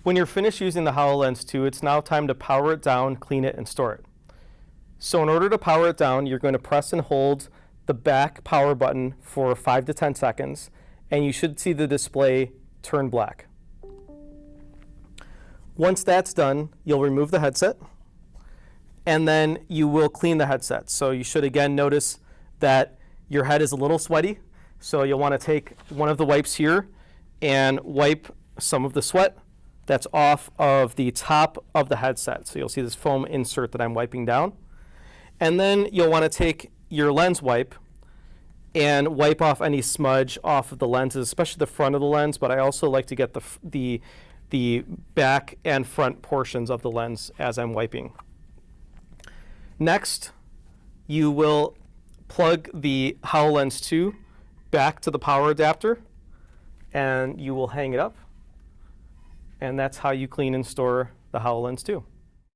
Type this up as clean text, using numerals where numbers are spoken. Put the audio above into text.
When you're finished using the HoloLens 2, it's now time to power it down, clean it, and store it. So in order to power it down, you're going to press and hold the back power button for 5 to 10 seconds, and you should see the display turn black. Once that's done, you'll remove the headset, and then you will clean the headset. So you should again notice that your head is a little sweaty, so you'll want to take one of the wipes here and wipe some of the sweat that's off of the top of the headset. So you'll see this foam insert that I'm wiping down. And then you'll want to take your lens wipe and wipe off any smudge off of the lenses, especially the front of the lens, but I also like to get the back and front portions of the lens as I'm wiping. Next, you will plug the HoloLens 2 back to the power adapter, and you will hang it up. And that's how you clean and store the HoloLens 2.